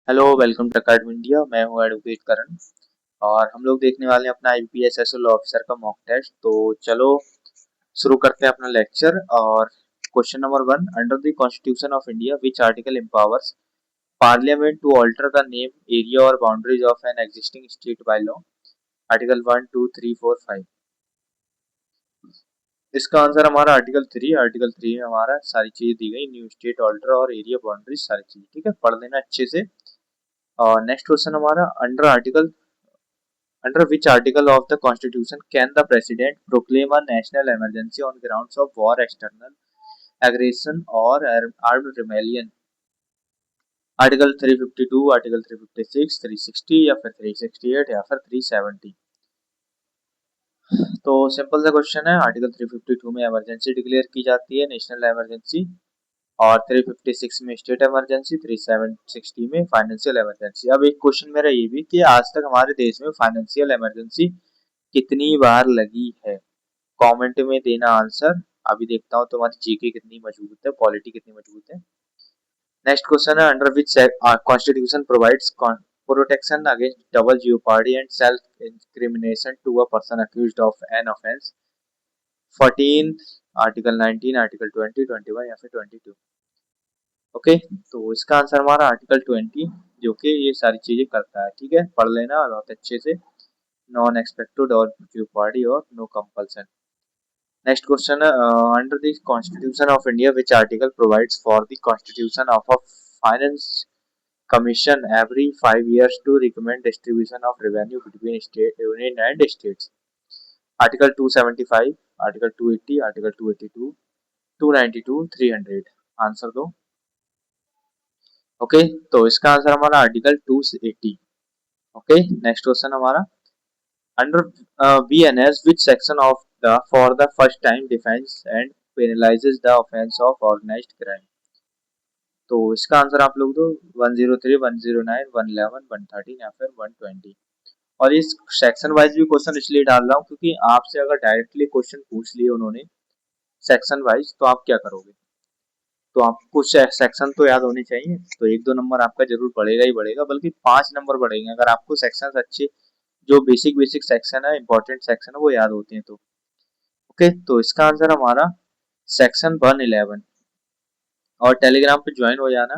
Hello, welcome to academy India. मैं हूं advocate करण और हम लोग देखने वाले हैं अपना आईपीएस एसएल ऑफिसर का मॉक टेस्ट। तो चलो शुरू करते हैं अपना लेक्चर। और question number 1, under the constitution of India which article empowers parliament to alter the name, area और boundaries of an existing state by law. Article 1, 2, 3, 4, 5। इसका आंसर हमारा आर्टिकल 3 में हमारा सारी चीजें दी गई, न्यू स्टेट ऑल्टर और एरिया बाउंड्रीज सारी चीजें। ठीक है, पढ़ लेना अच्छे से। और नेक्स्ट क्वेश्चन हमारा, under which article of the Constitution can the President proclaim a national emergency on grounds of war, external aggression or armed rebellion? Article 352, article 356, 360 या फिर 368 या फिर 370। तो सिंपल सा क्वेश्चन है। आर्टिकल 352 में इमरजेंसी डिक्लेयर की जाती है, नेशनल इमरजेंसी। और 356 में स्टेट इमरजेंसी, 360 में फाइनेंशियल इमरजेंसी। अब एक क्वेश्चन मेरा ये भी कि आज तक हमारे देश में फाइनेंशियल इमरजेंसी कितनी बार लगी है? कमेंट में देना आंसर। अभी देखता हूँ तुम्हारी जीके कितनी मजबूत है, पॉलिटी कितनी मजबूत है। नेक्स्ट क्वेश्चन है, under which constitution provides protection against double jeopardy and self incrimination to a person accused of an offense? 14, article 19, article 20, 21 या फिर 22। ओके, तो इसका आंसर हमारा आर्टिकल 20, जो कि ये सारी चीजें करता है। ठीक है, पढ़ लेना बहुत अच्छे से। नॉन एक्सपेक्टेड और jeopardy और no compulsion. Next question, under the Constitution of India, which article provides for the constitution of a finance commission every 5 years to recommend distribution of revenue between state, union and states? Article 275, Article 280, Article 282, 292, 300। Answer दो। Okay, तो इसका answer हमारा article 280। Okay, next question हमारा, under BNS, which section of the for the first time defines and penalizes the offense of organized crime? तो इसका answer आप लोग दो। 103, 109, 111, 113 या फिर 120। और इस सेक्शन वाइज भी क्वेश्चन इसलिए डाल रहा हूँ क्योंकि आपसे अगर डायरेक्टली क्वेश्चन पूछ लिए उन्होंने सेक्शन वाइज, तो आप क्या करोगे? तो आपको सेक्शन तो याद होने चाहिए, तो 1-2 नंबर आपका जरूर बढ़ेगा ही बढ़ेगा, बल्कि 5 नंबर बढ़ेंगे अगर आपको सेक्शन अच्छे, जो बेसिक बेसिक सेक्शन है, इंपॉर्टेंट सेक्शन है, वो याद होते हैं तो। ओके, तो इसका आंसर हमारा सेक्शन 111। और टेलीग्राम पे ज्वाइन हो जाना,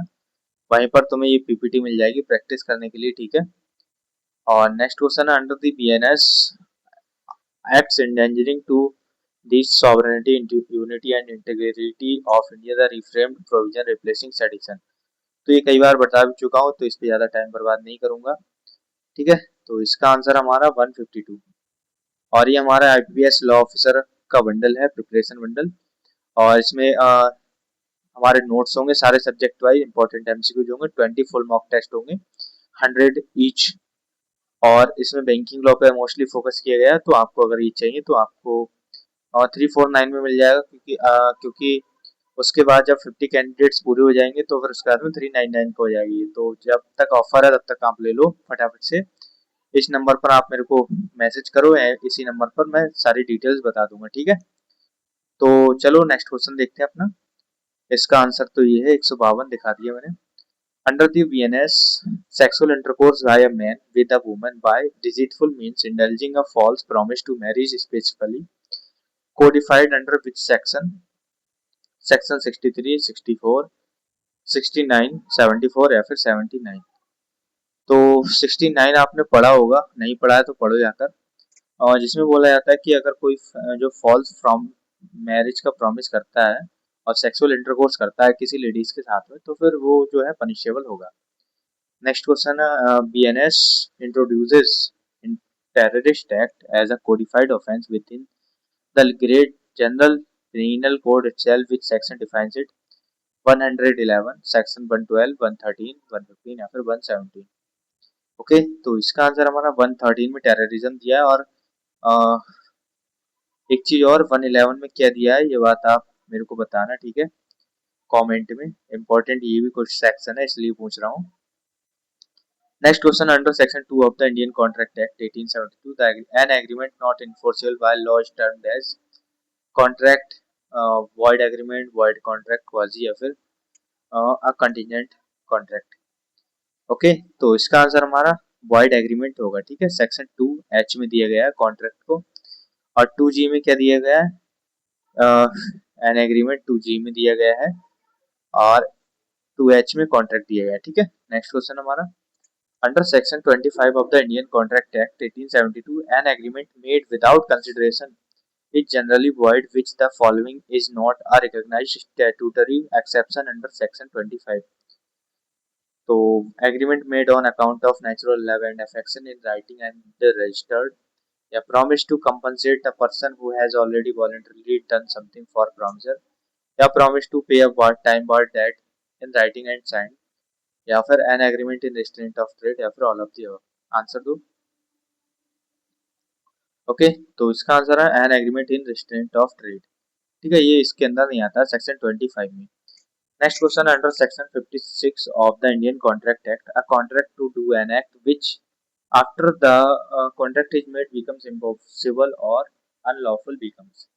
वहीं पर तुम्हें ये पीपीटी मिल जाएगी प्रैक्टिस करने के लिए। ठीक है, और नेक्स्ट क्वेश्चन है, under the BNS acts endangering to the sovereignty, unity and integrity of India, the reframed provision replacing sedition. तो ये कई बार बता भी चुका हूँ, तो इस पे ज्यादा टाइम बर्बाद नहीं करूंगा। ठीक है, तो इसका आंसर हमारा 152। और ये हमारा आईपीएस लॉ ऑफिसर का बंडल है, प्रिपरेशन बंडल। और इसमें हमारे नोट्स होंगे सारे सब्जेक्ट वाइज, इंपॉर्टेंट एमसीक्यू होंगे, 20 फुल मॉक टेस्ट होंगे, 100 ईच। और इसमें बैंकिंग लॉ पे मोस्टली फोकस किया गया है, तो आपको अगर ये चाहिए तो आपको 349 में मिल जाएगा, क्योंकि उसके बाद जब 50 कैंडिडेट्स पूरे हो जाएंगे तो फिर उसके बाद में 399 का हो जाएगी। तो जब तक ऑफर है तब तक आप ले लो फटाफट से। इस नंबर पर आप मेरे को मैसेज करो, इसी नंबर पर मैं सारी डिटेल्स बता दूंगा। ठीक है, तो चलो नेक्स्ट क्वेश्चन देखते हैं अपना। इसका आंसर तो ये है, 152 दिखा दिया मैंने। Under the BNS, sexual intercourse by a man with a woman by deceitful means indulging a false promise to marriage specifically codified under which section? Section 63, 64, 69, 74 या फिर 79। तो 69 आपने पढ़ा होगा, नहीं पढ़ा है तो पढ़ो जाकर। और जिसमें बोला जाता है कि अगर कोई जो फॉल्स फ्रॉम मैरिज का प्रॉमिस करता है और सेक्सुअल इंटरकोर्स करता है किसी लेडीज के साथ में, तो फिर वो जो है पनिशेबल होगा। नेक्स्ट क्वेश्चन है, BNS introduces in terrorist act as a codified offence within the great general penal code itself, which section defines it? 111, section 112, 113, 115 या फिर 117। ओके, तो इसका आंसर हमारा 113 में टेररिज्म दिया है। और एक चीज और, 111 में क्या दिया है ये बात आप मेरे को बताना। ठीक है, कमेंट में। इंपॉर्टेंट ये भी कुछ सेक्शन है, इसलिए पूछ रहा हूँ। Next question, under section 2 of the Indian contract act 1872, an agreement not enforceable by law is termed as contract, void agreement, void contract, quasi या फिर अ कंटीजेंट कॉन्ट्रैक्ट। ओके, तो इसका आंसर हमारा वॉइड एग्रीमेंट होगा। ठीक है, सेक्शन 2H में दिया गया है कॉन्ट्रैक्ट को, और 2G में क्या दिया गया है, एन एग्रीमेंट 2G में दिया गया है, और 2H में कॉन्ट्रैक्ट दिया गया है। ठीक है, नेक्स्ट क्वेश्चन हमारा, under section 25 of the Indian contract act 1872 an agreement made without consideration is generally void, which the following is not a recognized statutory exception under section 25. तो agreement made on account of natural love and affection in writing and registered, या promise to compensate a person who has already voluntarily done something for promiser, या promise to pay a time barred debt in writing and signed, या फिर an agreement in restraint of trade, या फिर all of the above। Answer दो। Okay, तो इसका answer है an agreement in restraint of trade. ठीक है, ये इसके अंदर नहीं आता, सेक्शन 25 में। Next question, under section 56 of the Indian Contract Act, a contract to do an act which after the contract is made becomes impossible or unlawful becomes।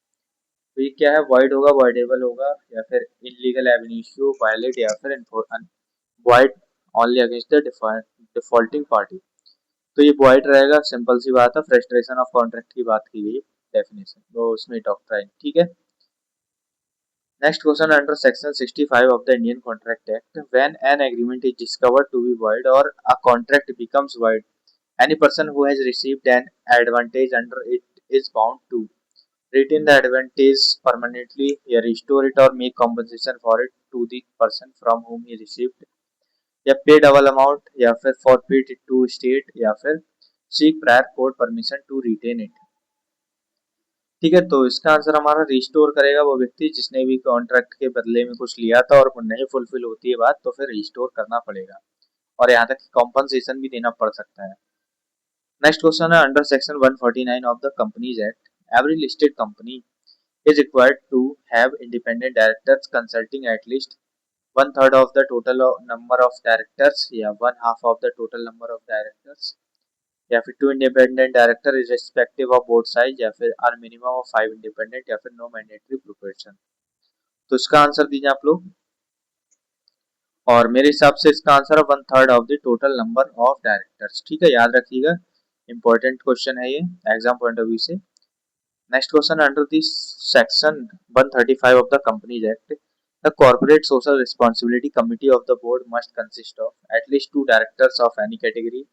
तो ये क्या है, void होगा, voidable होगा, या फिर illegal ab initio, violate, या फिर void only against the defaulting party। तो ये void रहेगा, सिंपल सी बात है, फ्रस्ट्रेशन ऑफ कॉन्ट्रैक्ट की बात की गई डेफिनेशन, तो उसमें डॉक्ट्राइन। ठीक है, next question, under section 65 of the Indian Contract Act, when an agreement is discovered to be void or a contract becomes void, any person who has received an advantage under it is bound to retain the advantage permanently, या restore it or make compensation for it to the person from whom he received, या pay double amount, या फिर forfeit it to state, या फिर seek prior court permission to retain it। ठीक है, तो इसका आंसर हमारा रिस्टोर करेगा वो व्यक्ति जिसने भी कॉन्ट्रैक्ट के बदले में कुछ लिया था और वो नहीं फुलफिल होती है बात, तो फिर रिस्टोर करना पड़ेगा, और यहाँ तक कॉम्पनसेशन भी देना पड़ सकता है। नेक्स्ट क्वेश्चन है, under section 149 of the companies act, every listed company is required to have independent directors consulting at least one third of the total number of directors, या one half of the total number of directors, या फिर 2 independent director respective of both side, या फिर are minimum of 5 independent, या फिर no mandatory proportion. तो इसका answer दीजिए आप लोग, और मेरे हिसाब से इसका आंसर है one third of the total number of directors. ठीक है, याद रखिएगा, इंपॉर्टेंट क्वेश्चन है ये एग्जाम पॉइंट ऑफ व्यू से। Next question, under this section 135 of the companies act, the corporate social responsibility committee of the board must consist of at least 2 directors of any category,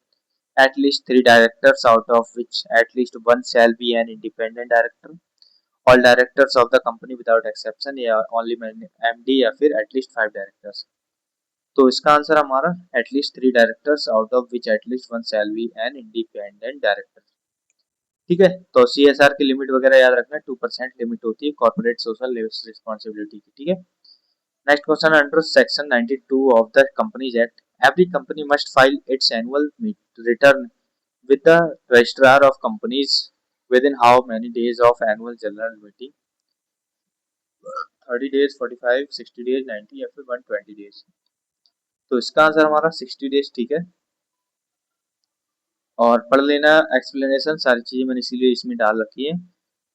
at least 3 directors, out of which at least one shall be an independent director, all directors of the company without exception, या only MD, या फिर at least 5 directors। तो इसका answer हमारा at least 3 directors, out of which at least one shall be an independent director। ठीक है, तो CSR की लिमिट वगैरह याद रखना, 2% लिमिट होती है कॉर्पोरेट सोशल रिस्पॉन्सिबिलिटी की। ठीक है, next question, under section 92 of the companies act, every company must file its annual return with the registrar of companies within how many days of annual general meeting, 30 days, 45, 60 days, 90, या फिर 120 days। तो इसका answer हमारा 60 days. ठीक है, और पढ़ लेना एक्सप्लेनेशन, सारी चीजें मैंने इसीलिए इसमें डाल रखी है।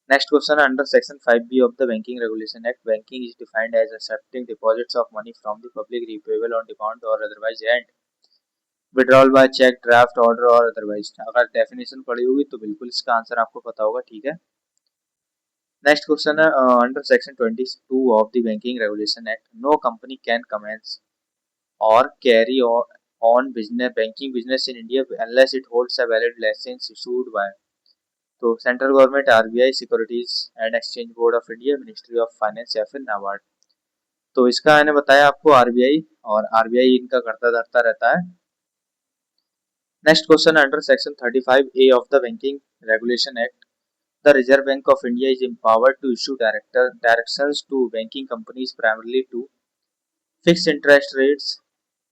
Next question, under section 5B of the banking regulation act, banking is defined as accepting deposits of money from the public repayable on demand or otherwise, and withdrawal by cheque, draft order or otherwise. अगर definition पढ़ी होगी तो बिल्कुल इसका answer आपको पता होगा। ठीक है, नेक्स्ट क्वेश्चन है, under section 22 of the banking regulation act, no company can commence or carry on business banking business in India unless it holds a valid licence issued by, तो central government, RBI, securities and exchange board of India, ministry of finance, या फिर नाबार्ड। तो इसका मैंने बताया आपको RBI, और RBI इनका करता धरता रहता है। Next question, under section 35A of the banking regulation act, the Reserve Bank of India is empowered to issue directions to banking companies primarily to fix interest rates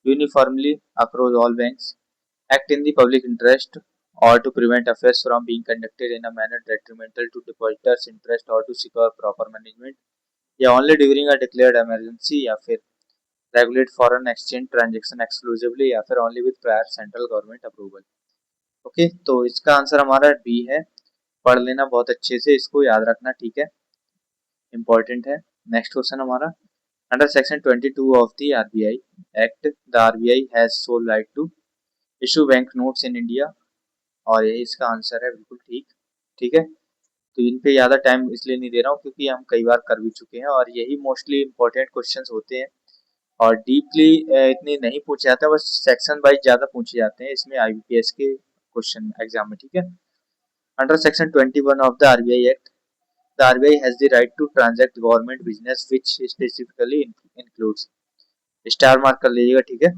uniformly across all banks, act in the public interest, or to prevent affairs from being conducted in a manner detrimental to depositors' interest, or to secure proper management, या only during a declared emergency, या फिर regulate foreign exchange transaction exclusively, या फिर only with prior central government approval। Okay, तो इसका answer हमारा B है। पढ़ लेना बहुत अच्छे से, इसको याद रखना। ठीक है, इंपॉर्टेंट है। नेक्स्ट क्वेश्चन हमारा, under section 22 of the RBI act, the RBI has sole right to issue bank notes in India, और यही इसका आंसर है, बिल्कुल ठीक। ठीक है, तो इन पे ज़्यादा टाइम इसलिए नहीं दे रहा हूँ क्योंकि हम कई बार कर भी चुके हैं और यही मोस्टली इंपॉर्टेंट क्वेश्चंस होते हैं और डीपली इतने नहीं पूछे जाते, बस सेक्शन वाइज ज़्यादा पूछे जाते हैं इसमें आईबीपीएस के क्वेश्चन एग्जाम में। ठीक है, under section 21 of the RBI act, the RBI has the right to transact government business which specifically includes, star mark कर लीजिएगा। ठीक है,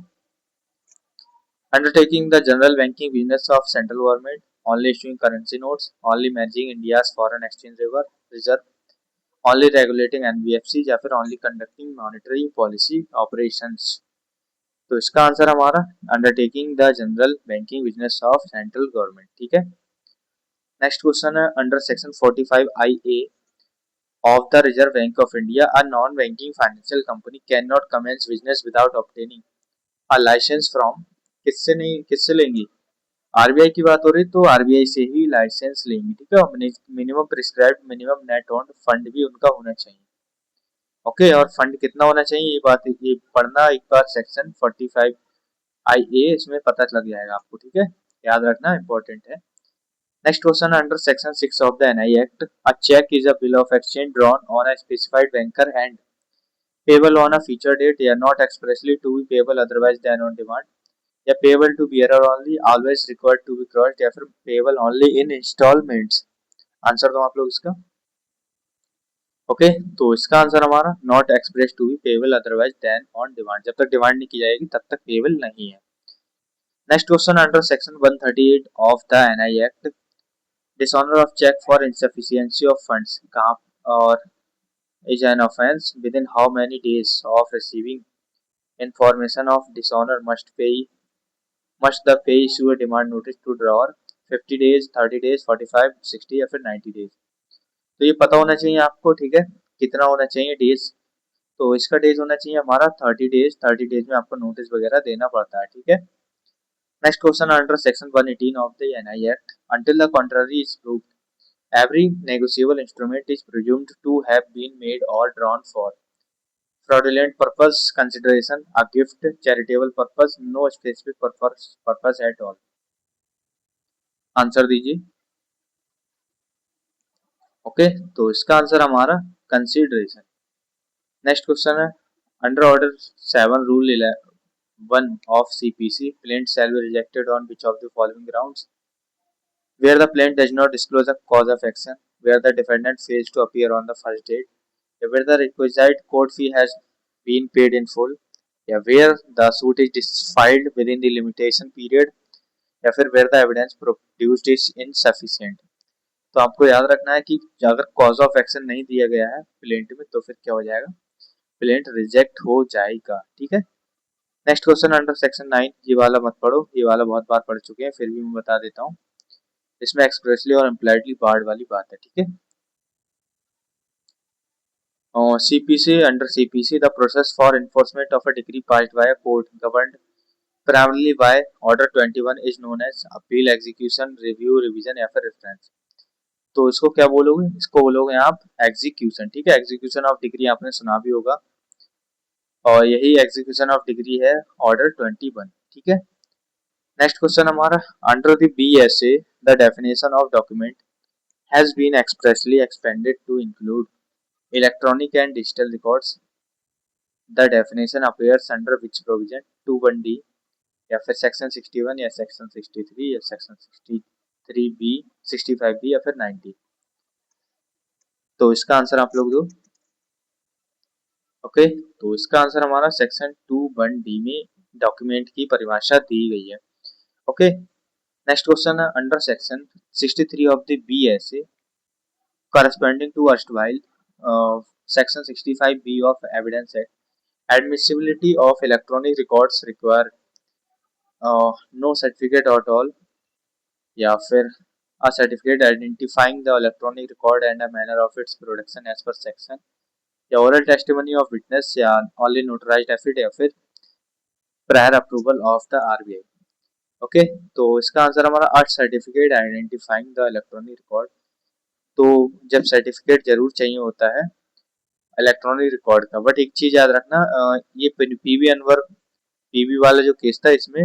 undertaking the general banking business of central government, only issuing currency notes, only managing India's foreign exchange reserve, only regulating NBFCs या फिर only conducting monetary policy operations। तो इसका answer हमारा undertaking the general banking business of central government. ठीक है, next question है under section 45 I A of the Reserve Bank of India, a non-banking financial company cannot commence business without obtaining a license from, किससे नहीं, किससे लेंगी, RBI की बात हो रही तो आरबीआई से ही लाइसेंस लेंगी। ठीक है, minimum prescribed minimum net owned fund भी उनका होना चाहिए। ओके, और फंड कितना होना चाहिए ये बात ये पढ़ना एक बार सेक्शन 45 आई ए, इसमें पता लग जाएगा आपको। ठीक है, याद रखना इंपॉर्टेंट है। Next question under section 6 of the NI Act, a check is a bill of exchange drawn on a specified banker and payable on a future date, या not expressly to be payable otherwise than on demand, या payable to bearer only, always required to be crossed, या फिर payable only in installments। Answer दो आप लोग इसका। Okay, तो इसका आंसर हमारा not express to be payable otherwise than on demand, जब तक डिमांड नहीं की जाएगी तब तक पेबल नहीं है। Next question under section 138 of the NI act, dishonour of cheque for insufficiency of funds, कहाँ और is an offence within how many days of receiving information of dishonor must the pay issue a demand notice to drawer, 50 days, 30 days, 45, 60 या फिर 90 days। तो ये पता होना चाहिए आपको। ठीक है, कितना होना चाहिए डेज, तो इसका डेज होना चाहिए हमारा 30 डेज। 30 डेज में आपको नोटिस वगैरह देना पड़ता है। ठीक है, next question under section 118 of the NI act, until the contrary is proved, every negotiable instrument is presumed to have been made or drawn for fraudulent purpose, consideration, a gift, charitable purpose, no specific purpose at all। Answer दीजिए। Okay, तो इसका answer हमारा consideration. Next question है under order 7 rule 11 of CPC, plaint shall be rejected on which of the following grounds, where the plaint does not disclose a cause of action, where the defendant fails to appear on the first date, where the requisite court fee has been paid in full, या where the suit is filed within the limitation period, या फिर where the evidence produced is insufficient। तो आपको याद रखना है कि अगर कॉज ऑफ एक्शन नहीं दिया गया है प्लेंट में तो फिर क्या हो जाएगा, प्लेंट रिजेक्ट हो जाएगा। ठीक है, नेक्स्ट क्वेश्चन अंडर सेक्शन 9, ये वाला मत पढ़ो, ये वाला बहुत बार पढ़ चुके हैं, फिर भी मैं बता देता हूँ, इसमें एक्सप्रेसली और इम्प्लाइडली बार्ड वाली बात है। ठीक है, CPC, under CPC the process for enforcement of a decree passed by a court governed primarily by order 21 is known as appeal, execution, review, revision या फिर reference। तो इसको क्या बोलोगे, इसको बोलोगे आप एग्जीक्यूशन। ठीक है, एग्जीक्यूशन ऑफ डिग्री आपने सुना भी होगा और यही एग्जीक्यूशन ऑफ डिग्री है ऑर्डर 21। ठीक है, नेक्स्ट क्वेश्चन हमारा under the BSA the definition of document has been expressly expanded to include electronic and digital records, the definition appears under which provision, 21D या फिर सेक्शन 61 या section 63 या section 63B, 65B या फिर 90। तो इसका answer आप लोग दो। ओके, तो इसका आंसर हमारा सेक्शन 21D में डॉक्यूमेंट की परिभाषा दी गई है। ओके, नेक्स्ट क्वेश्चन है under section 63 of the BSA corresponding to erstwhile section 65B of Evidence Act, admissibility of electronic records require no certificate at all, या फिर a certificate identifying the electronic record and a manner of its production as per section, या oral testimony of witness, या only notarized affidavit, या फिर prior approval of the RBI। Okay, तो इसका answer हमारा a certificate identifying the electronic record। तो जब certificate जरूर चाहिए होता है इलेक्ट्रॉनिक रिकॉर्ड का, बट एक चीज याद रखना, ये पीवी अनवर पीवी वाला जो केस था इसमें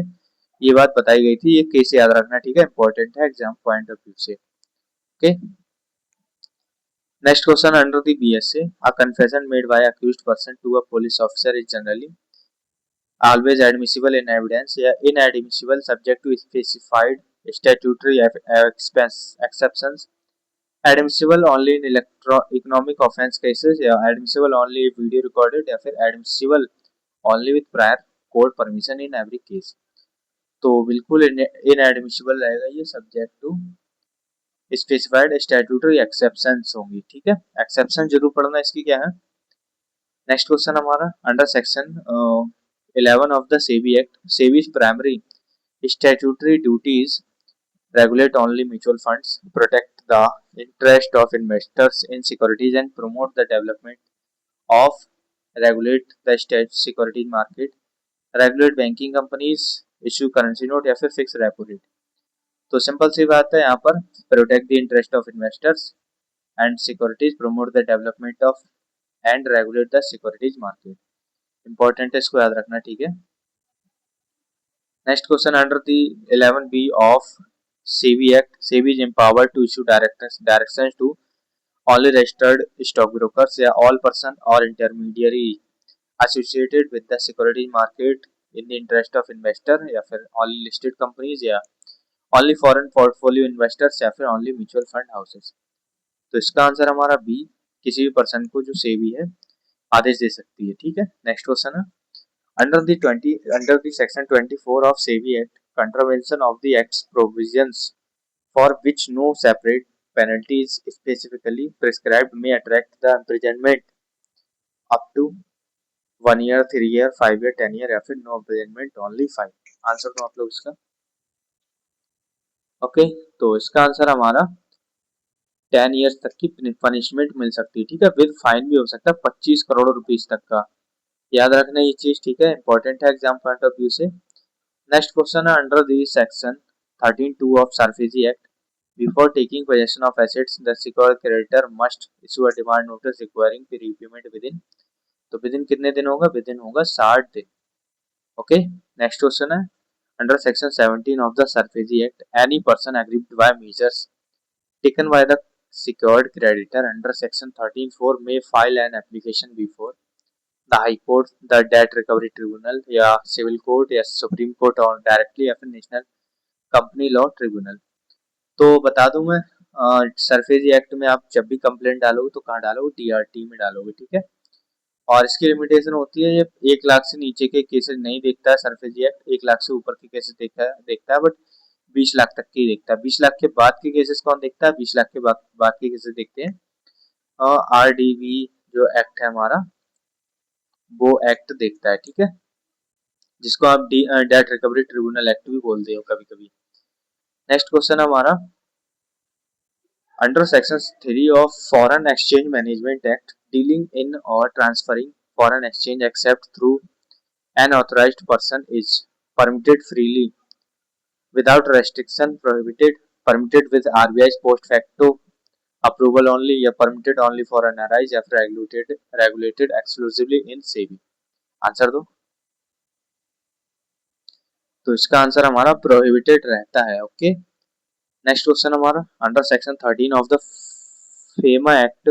ये बात बताई गई थी, ये कैसे याद रखना, ठीक है, इंपॉर्टेंट है एग्जाम पॉइंट ऑफ व्यू से। Okay, next question under the BSA, a confession made by accused person to a police officer is generally always admissible in evidence या inadmissible subject to specified statutory exceptions, admissible only in economic offense cases या admissible only if video recorded या फिर admissible only with prior court permission in every case। तो बिल्कुल inadmissible रहेगा ये, subject to specified statutory exceptions होंगी, ठीक है, एक्सेप्शन जरूर पढ़ना इसकी क्या है। नेक्स्ट क्वेश्चन हमारा under section 11 of the SEBI act, SEBI's primary statutory duties regulate only mutual funds, protect the interest of investors in securities and promote the development of, regulate the state securities market, regulate banking companies, issue currency note या फिर fix repo rate. तो simple सी बात है यहाँ पर, protect the interest of investors and securities, promote the development of and regulate the securities market. Important है, इसको याद रखना, ठीक है। Next question under the 11B of SEBI act, SEBI is empowered to issue directions to only registered stockbrokers या all person or intermediary associated with the securities market in the interest of investor या फिर only listed companies या only foreign portfolio investors या फिर only mutual fund houses। तो इसका answer हमारा B, किसी भी पर्सन को जो सेबी है आदेश दे सकती है, ठीक है। नेक्स्ट क्वेश्चन है under the section 24 of SEBI act, contravention of the acts provisions for which no separate penalty is specifically prescribed may attract the imprisonment up to 1 year, 3 year, 5 year, 10 year या फिर no imprisonment only 5। आंसर तो आप लोग इसका okay, तो इसका answer हमारा 10 years तक की पनिशमेंट मिल सकती है, ठीक है, विद फाइन भी हो सकता है 25 करोड़ रुपीस तक का। याद रखना ये चीज, ठीक है, इंपॉर्टेंट है एग्जाम पॉइंट ऑफ व्यू से। नेक्स्ट क्वेश्चन है under the section 13(2) of SARFAESI act, before taking possession of assets the secured creditor must issue a demand notice requiring the repayment within, तो विदिन कितने दिन होगा, within होगा 60 दिन। Okay, next question है under section 17 of the SARFAESI act, any person aggrieved bye measures taken by the secured creditor under section 13(4) may file an application before the high court, the debt recovery tribunal या civil court या supreme court और directly या फिर national company law tribunal. तो बता दूं मैं, SARFAESI act में आप जब भी कंप्लेंट डालोगे तो कहाँ डालोगे, TRT में डालोगे, ठीक है। और इसकी लिमिटेशन होती है, ये 1 लाख से नीचे के केसेस नहीं देखता है सरफेसी एक्ट, 1 लाख से ऊपर के केसेस देखता है बट 20 लाख तक के ही देखता है। 20 लाख के बाद के केसेस कौन देखता है, 20 लाख के बाद के केसेस देखते हैं RDV जो एक्ट है हमारा, वो एक्ट देखता है, ठीक है, जिसको आप डेट रिकवरी ट्रिब्यूनल एक्ट भी बोलते हो कभी कभी। नेक्स्ट क्वेश्चन हमारा under section 3 of foreign exchange management act, dealing in or transferring foreign exchange except through an authorised person is permitted freely without restriction, permitted with RBI's post facto approval only या permitted only for NRIs या फिर regulated exclusively in SEBI। Answer दो। तो इसका answer हमारा prohibited रहता है। Okay, next question हमारा under section 13 of the FEMA act,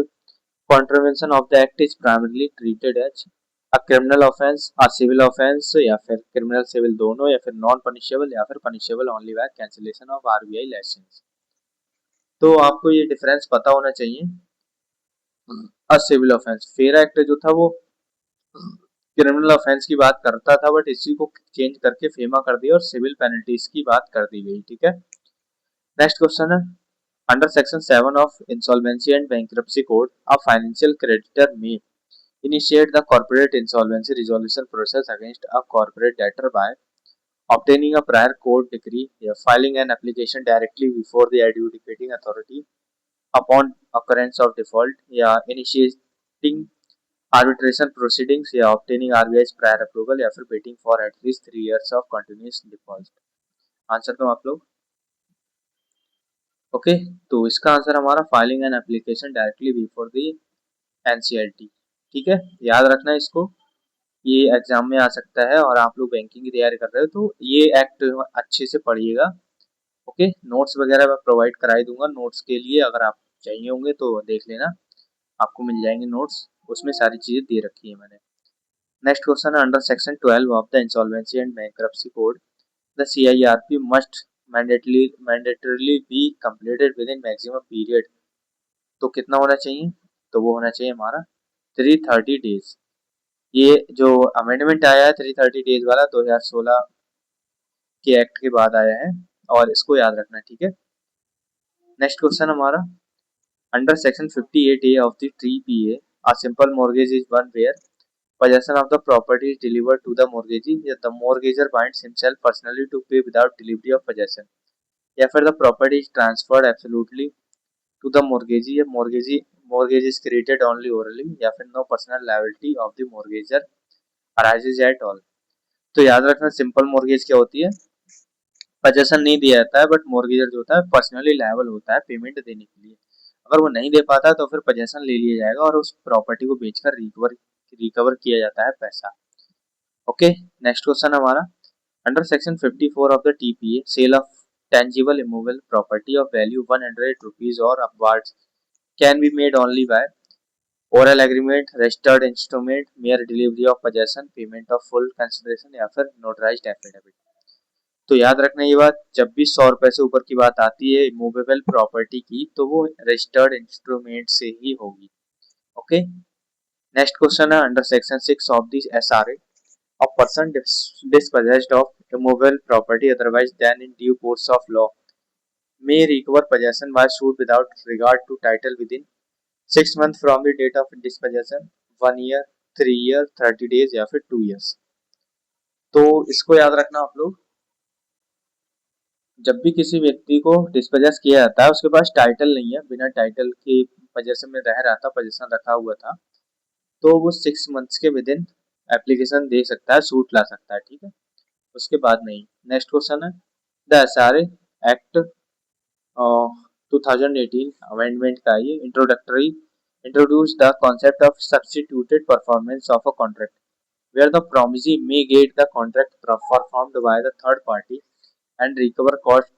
contravention of the act is primarily treated as a criminal offence, a civil offence या फिर क्रिमिनल सिविल दोनों या फिर नॉन पनिशेबल या फिर punishable only by cancellation of RBI licence. तो आपको ये डिफरेंस पता होना चाहिए। सिविल ऑफेंस, फेरा एक्ट जो था वो क्रिमिनल ऑफेंस की बात करता था बट इसी को चेंज करके फेमा कर दिया और सिविल पेनल्टीज की बात कर दी गई, ठीक है। नेक्स्ट क्वेश्चन है under section 7 of insolvency and bankruptcy code, a financial creditor में initiate the corporate insolvency resolution process against a corporate debtor by obtaining a prior court decree या filing an application directly before the adjudicating authority upon occurrence of default या initiating arbitration proceedings या obtaining RBI's prior approval या फिर waiting for at least 3 years of continuous default। Answer दो आप लोग। Okay, तो इसका आंसर हमारा filing an application directly before the NCLT, ठीक है, याद रखना इसको। ये एग्जाम में आ सकता है और आप लोग बैंकिंग की तैयारी कर रहे हो तो ये एक्ट अच्छे से पढ़िएगा। ओके, नोट्स वगैरह मैं प्रोवाइड करा ही दूंगा। नोट्स के लिए अगर आप चाहिए होंगे तो देख लेना, आपको मिल जाएंगे नोट्स, उसमें सारी चीजें दे रखी है मैंने। नेक्स्ट क्वेश्चन है, under section 12 of the insolvency and bankruptcy code the CIRP must mandatorily be completed with in maximum period. तो कितना होना चाहिए, तो वो होना चाहिए हमारा 330 डेज। ये जो अमेंडमेंट आया है 330 डेज वाला 2016 के एक्ट के बाद आया है, और इसको याद रखना, ठीक है। नेक्स्ट क्वेश्चन हमारा, under section 58A of the TPA, a simple mortgage is one where possession of the property is delivered to the mortgagee, या the mortgager binds himself personally to pay without delivery of possession, या फिर the property is transferred absolutely to the mortgagee, या mortgage is created only orally, या फिर no personal liability of the mortgager arises at all। तो याद रखना simple mortgage क्या होती है, पजेशन नहीं दिया जाता है बट मॉर्गेजर जो होता है पर्सनली लायबल होता है पेमेंट देने के लिए। अगर वो नहीं दे पाता तो फिर पजेशन ले लिया जाएगा और उस प्रॉपर्टी को बेचकर रिकवर किया जाता है पैसा। ओके, नेक्स्ट क्वेश्चन हमारा, under section 54 of the TPA, sale of tangible immovable property of value 100 rupees or upwards can be made only by oral agreement, registered instrument, mere delivery of possession, payment of full consideration, या फिर notarised affidavit. तो याद रखना ये बात, जब भी 100 रुपए से ऊपर की बात आती है मूवेबल प्रॉपर्टी की तो वो रजिस्टर्ड इंस्ट्रूमेंट से ही होगी। ओके, नेक्स्ट क्वेश्चन है, under section 6 of this SRA, a person dispossessed of immovable property otherwise than in due course of law may recover possession by suit without regard to title within 6 months from the date of dispossession, 1 year, 3 year, 30 days, या फिर 2 years। तो इसको याद रखना आप लोग, जब भी किसी व्यक्ति को डिस्पोजेस किया जाता है उसके पास टाइटल नहीं है, बिना टाइटल के पोजेशन में रह रहा था, पोजेशन रखा हुआ था, तो वो 6 मंथ्स के विद इन एप्लीकेशन दे सकता है, सूट ला सकता है, ठीक है, उसके बाद नहीं। नेक्स्ट क्वेश्चन है, द SRA एक्ट 2018 अमेंडमेंट का ये introductory introduce the concept of substituted performance of a contract where the promisee may get the contract performed by the third party and recover cost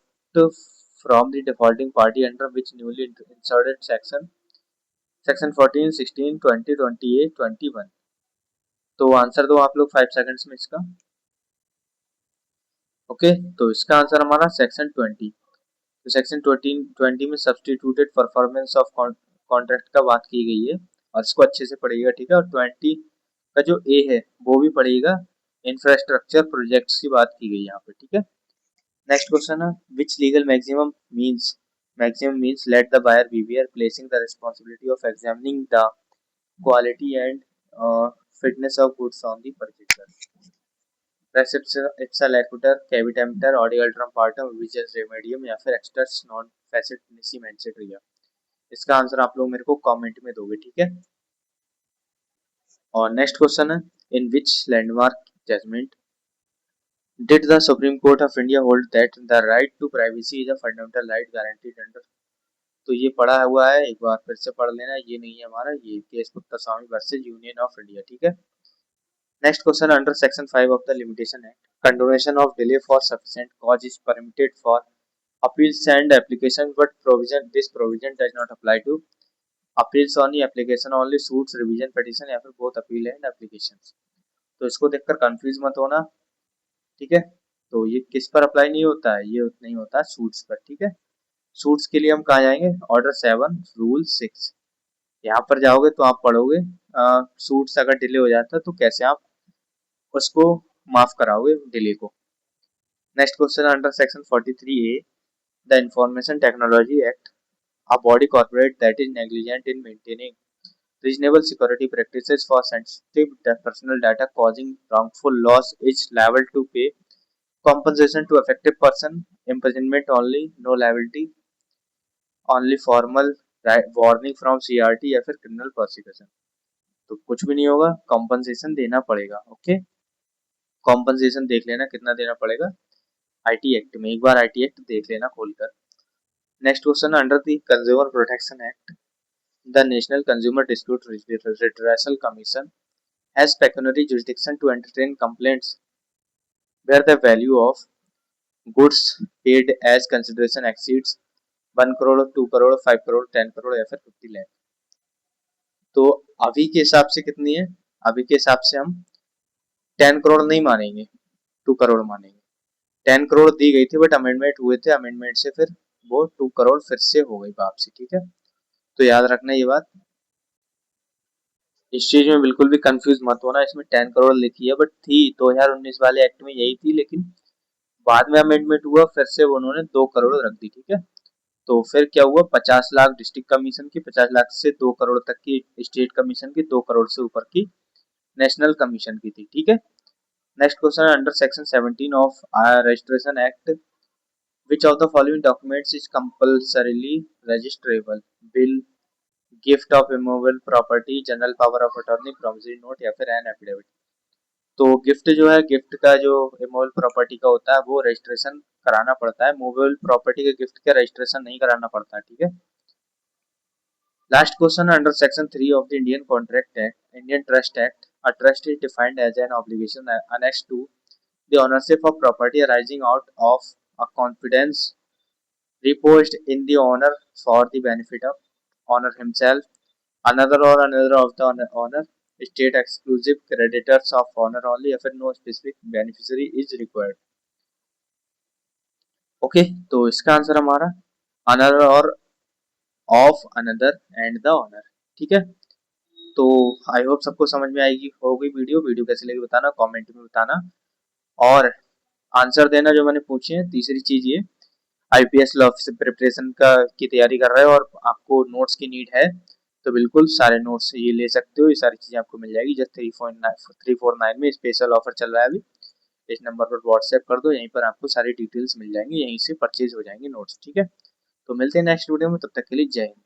from the defaulting party under which newly inserted section 14, 16, 20, 28, 21। तो answer दो आप लोग 5 seconds में इसका। Okay, तो इसका answer हमारा section 20। तो सेक्शन 20 में सब्सटीट्यूटेड परफॉर्मेंस ऑफ कॉन्ट्रैक्ट का बात की गई है, और इसको अच्छे से पढ़िएगा, ठीक है। और 20 का जो ए है वो भी पढ़िएगा, इंफ्रास्ट्रक्चर प्रोजेक्ट्स की बात की गई यहाँ पे, ठीक है। नेक्स्ट क्वेश्चन है, विच legal maximum means let the buyer beware placing the responsibility of examining the quality and fitness of goods on the purchaser। Res ipsa loquitur, cavitemter, audioltrum partum, visus remedium, या फिर extus non facet nisi mancitria। इसका answer आप लोग मेरे को comment में दोगे, ठीक है। और नेक्स्ट क्वेश्चन है, in which landmark judgement Did the Supreme Court of India hold that the right to privacy is a fundamental right guaranteed under। तो ये पढ़ा हुआ है, एक बार फिर से पढ़ लेना, ये नहीं है हमारा, ये case Gupta Swami versus union of India, ठीक है। Next question, under section 5 of the limitation act condonation of delay for sufficient cause is permitted for appeals and application but provision this provision does not apply to appeals on application only suits revision petition, या फिर both appeal and application. तो इसको देखकर confuse मत होना, ठीक है। तो ये किस पर अप्लाई नहीं होता है, ये नहीं होता सूट्स पर, ठीक है। सूट्स के लिए हम कहा जाएंगे, ऑर्डर 7 रूल 6, यहाँ पर जाओगे तो आप पढ़ोगे सूट्स अगर डिले हो जाता है तो कैसे आप उसको माफ कराओगे डिले को। Next question, under section 43A the information technology act, a body corporate that is negligent in maintaining reasonable security practices for sensitive personal data causing wrongful loss is liable to pay compensation to affected person, imprisonment only, no liability, only formal warning from CRT, या फिर criminal prosecution. तो कुछ भी नहीं होगा, compensation देना पड़ेगा। Okay, compensation देख लेना कितना देना पड़ेगा, IT एक्ट में एक बार IT एक्ट देख लेना खोलकर। Next question, under the consumer protection act the national consumer dispute redressal commission has pecuniary jurisdiction to entertain complaints where the value of goods paid as consideration exceeds 1 crore, 2 crore, 5 crore, 10 crore या फिर 50 लाख। तो अभी के हिसाब से कितनी है? अभी के हिसाब से हम 10 करोड़ नहीं मानेंगे, 2 करोड़ मानेंगे। 10 करोड़ दी गई थी बट अमेंडमेंट हुए थे, अमेंडमेंट से फिर वो 2 करोड़ फिर से हो गई वापसी, ठीक है। तो याद रखना ये बात, इस चीज में बिल्कुल भी कंफ्यूज मत होना। इसमें 10 करोड़ लिखी है बट थी 2019 वाले एक्ट में यही थी, लेकिन बाद में अमेंडमेंट हुआ फिर से उन्होंने 2 करोड़ रख दी, ठीक है। तो फिर क्या हुआ, 50 लाख डिस्ट्रिक्ट कमीशन की, 50 लाख से 2 करोड़ तक की स्टेट कमीशन की, 2 करोड़ से ऊपर की नेशनल कमीशन की थी, ठीक है। नेक्स्ट क्वेश्चन है under section 17 of registration act which of the following documents is compulsorily registrable? Bill, gift of immovable property, general power of attorney, promissory note या फिर एन एफिडेविट। तो गिफ्ट जो है, गिफ्ट का जो इमूवेबल प्रॉपर्टी का होता है वो रजिस्ट्रेशन कराना पड़ता है, मूवेबल प्रॉपर्टी के गिफ्ट का रजिस्ट्रेशन नहीं कराना पड़ता, ठीक है। Last question under section 3 of the Indian contract act, Indian trust act, a trust is defined as an obligation annexed to the ownership of property arising out of a confidence reposed in the owner for the benefit of owner himself, another or another of the owner, state exclusive creditors of owner only, या फिर no specific beneficiary is required। Okay तो इसका answer हमारा another और of another and the owner, ठीक है। तो I hope सबको समझ में आएगी होगी वीडियो कैसी लगी बताना, कमेंट में बताना, और आंसर देना जो मैंने पूछे हैं। तीसरी चीज ये, आईपीएस लॉ ऑफिसर प्रिपरेशन का की तैयारी कर रहे हो और आपको नोट्स की नीड है तो बिल्कुल सारे नोट्स ये ले सकते हो, ये सारी चीजें आपको मिल जाएगी। जस्ट 349 में स्पेशल ऑफर चल रहा है अभी, इस नंबर पर व्हाट्सएप कर दो, यहीं पर आपको सारी डिटेल्स मिल जाएंगी, यहीं से परचेज हो जाएंगे नोट्स, ठीक है। तो मिलते हैं नेक्स्ट वीडियो में, तब तक के लिए जय हिंद।